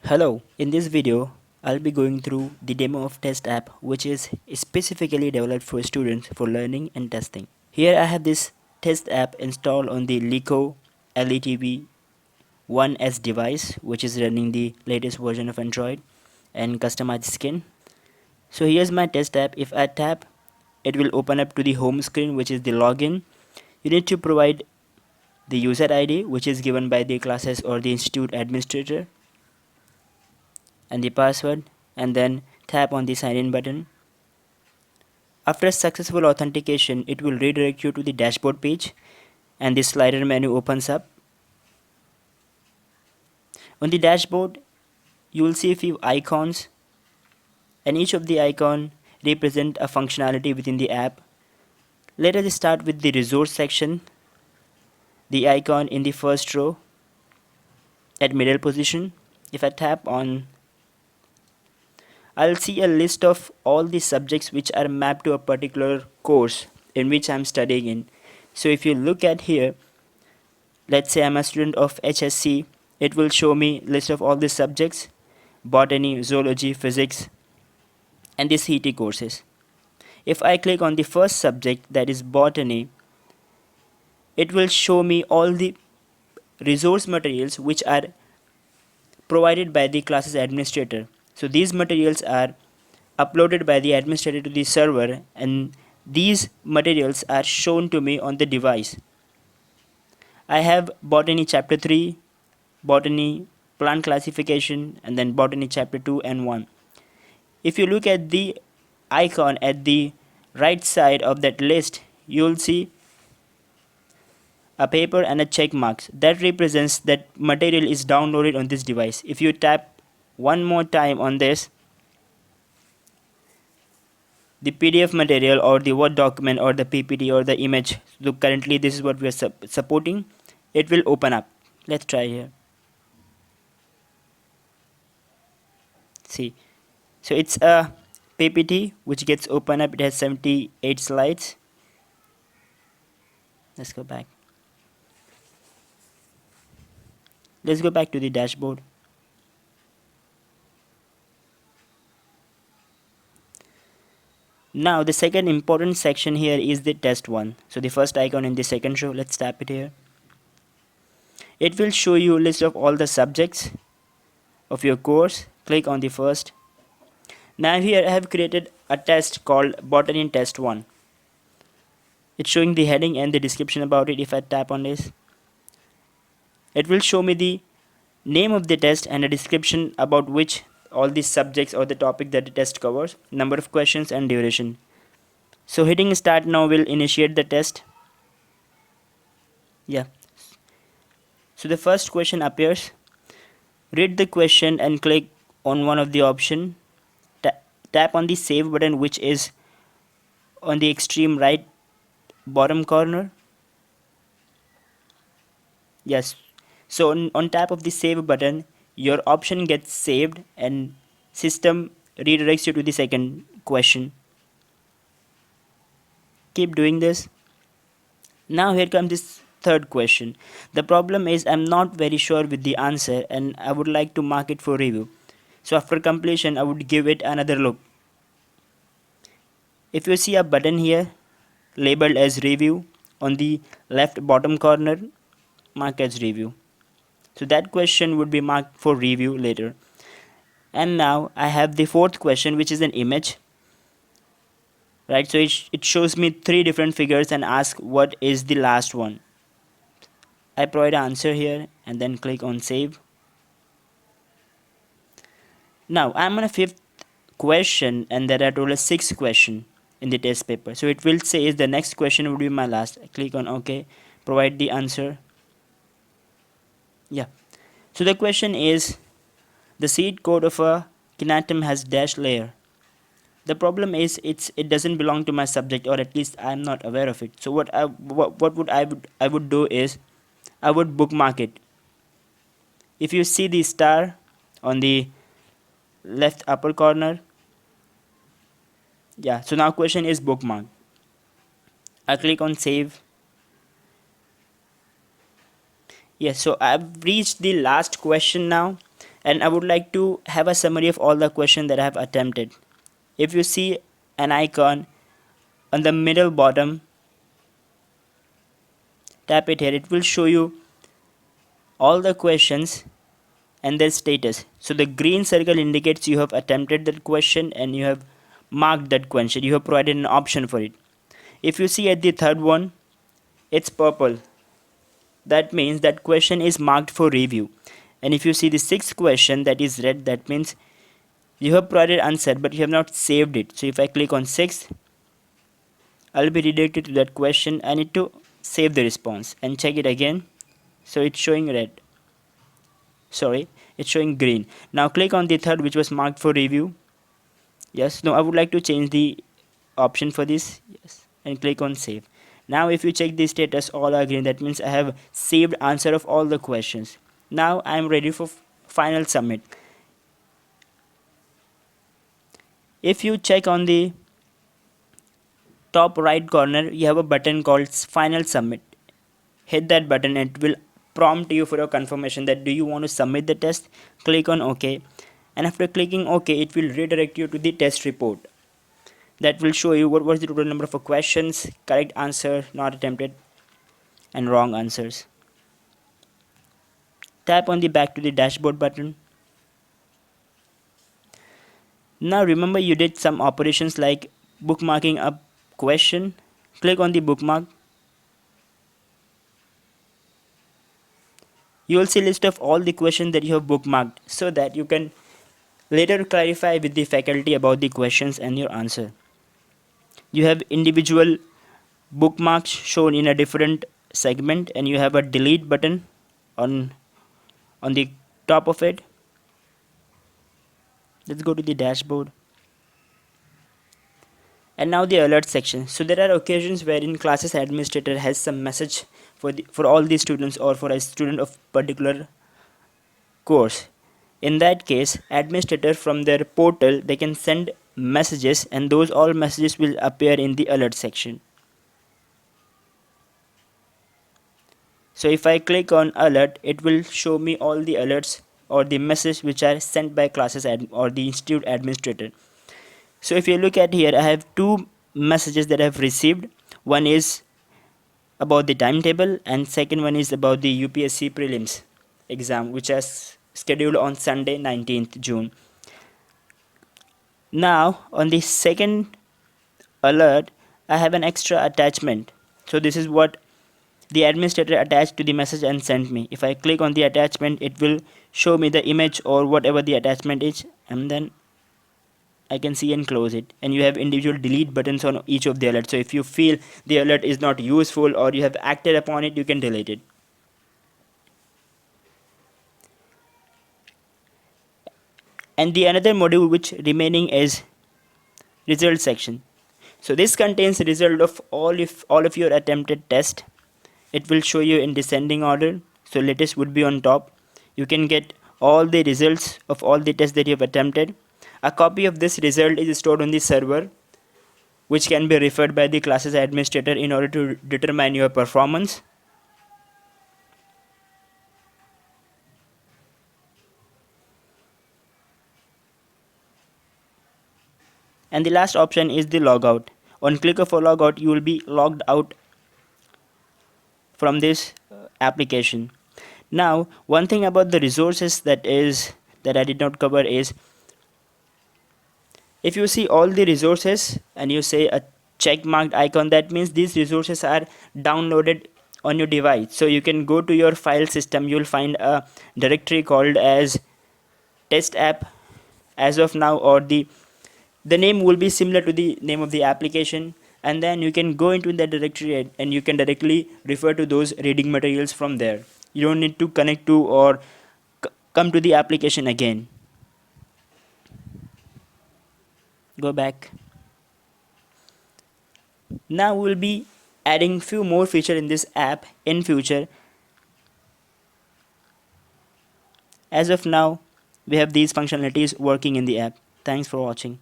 Hello, in this video, I'll be going through the demo of test app which is specifically developed for students for learning and testing. Here I have this test app installed on the Lico LETV 1S device which is running the latest version of Android and customized skin. So here's my test app. If I tap, it will open up to the home screen which is the login. You need to provide the user ID which is given by the classes or the institute administrator and the password, and then tap on the sign in button. After successful authentication, it will redirect you to the dashboard page and the slider menu opens up. On the dashboard, you will see a few icons and each of the icon represent a functionality within the app. Let us start with the resource section. The icon in the first row at middle position. If I tap on, I'll see a list of all the subjects which are mapped to a particular course in which I'm studying in. So if you look at here, let's say I'm a student of HSC, it will show me list of all the subjects, botany, zoology, physics, and the CET courses. If I click on the first subject, that is botany, it will show me all the resource materials which are provided by the classes administrator. So these materials are uploaded by the administrator to the server and these materials are shown to me on the device. I have botany chapter 3, botany plant classification, and then botany chapter 2 and 1. If you look at the icon at the right side of that list, you will see a paper and a check marks that represents that material is downloaded on this device. If you tap one more time on this, the PDF material or the Word document or the PPT or the image, so currently this is what we are supporting, it will open up. Let's try here. See, so it's a PPT which gets open up. It has 78 slides. Let's go back. Let's go back to the dashboard. Now the second important section here is the test one. So the first icon in the second row, let's tap it here. It will show you a list of all the subjects of your course. Click on the first. Now here I have created a test called Botany Test 1. It's showing the heading and the description about it. If I tap on this, it will show me the name of the test and a description about which all these subjects or the topic that the test covers, number of questions and duration. So hitting start now will initiate the test. Yeah. So the first question appears. Read the question and click on one of the option. Tap on the save button which is on the extreme right bottom corner. Yes. So on tap of the save button, your option gets saved and system redirects you to the second question. Keep doing this. Now here comes this third question. The problem is I'm not very sure with the answer and I would like to mark it for review. So after completion I would give it another look. If you see a button here labeled as review on the left bottom corner, mark as review. So that question would be marked for review later. And now I have the fourth question which is an image. Right, so it shows me three different figures and asks what is the last one. I provide an answer here and then click on save. Now I'm on a fifth question and there are total 6 questions in the test paper. So it will say is the next question would be my last. I click on OK, provide the answer. Yeah. So the question is the seed code of a kinatom has dash layer. The problem is it doesn't belong to my subject, or at least I'm not aware of it. So what I would do is I would bookmark it. If you see the star on the left upper corner, yeah, so now question is bookmark. I click on save. Yes, so I've reached the last question now and I would like to have a summary of all the questions that I have attempted. If you see an icon on the middle bottom, tap it here, it will show you all the questions and their status. So the green circle indicates you have attempted that question and you have marked that question. You have provided an option for it. If you see at the third one, it's purple. That means that question is marked for review. And if you see the sixth question that is red, that means you have provided answer but you have not saved it. So if I click on sixth, I'll be redirected to that question. I need to save the response and check it again. So it's showing red. Sorry, it's showing green. Now click on the third, which was marked for review. Yes, no, I would like to change the option for this. Yes, and click on save. Now if you check the status, all are green. That means I have saved answer of all the questions. Now I am ready for final submit. If you check on the top right corner, you have a button called final submit. Hit that button and it will prompt you for your confirmation that do you want to submit the test. Click on OK, and after clicking OK, it will redirect you to the test report. That will show you what was the total number of questions, correct answer, not attempted, and wrong answers. Tap on the back to the dashboard button. Now remember you did some operations like bookmarking a question. Click on the bookmark. You will see a list of all the questions that you have bookmarked so that you can later clarify with the faculty about the questions and your answer. You have individual bookmarks shown in a different segment and you have a delete button on the top of it. Let's go to the dashboard. And now the alert section. So there are occasions wherein classes administrator has some message for all the students or for a student of particular course. In that case, administrator from their portal, they can send messages and those all messages will appear in the alert section. So if I click on alert, it will show me all the alerts or the message which are sent by classes or the institute administrator. So if you look at here, I have two messages that I have received. One is about the timetable and second one is about the UPSC prelims exam, which is scheduled on Sunday 19th June. Now on the second alert, I have an extra attachment. So this is what the administrator attached to the message and sent me. If I click on the attachment, it will show me the image or whatever the attachment is, and then I can see and close it. And you have individual delete buttons on each of the alerts. So if you feel the alert is not useful or you have acted upon it, you can delete it. And the another module which remaining is result section. So this contains the result of all of your attempted test. It will show you in descending order. So latest would be on top. You can get all the results of all the tests that you have attempted. A copy of this result is stored on the server, which can be referred by the classes administrator in order to determine your performance. And the last option is the logout. On click of a logout, you will be logged out from this application. Now, one thing about the resources that I did not cover is, if you see all the resources and you say a check marked icon, that means these resources are downloaded on your device. So you can go to your file system, you'll find a directory called as test app as of now, or the name will be similar to the name of the application, and then you can go into that directory and you can directly refer to those reading materials from there. You don't need to connect to or come to the application again. Go back. Now we'll be adding few more features in this app in future. As of now, we have these functionalities working in the app. Thanks for watching.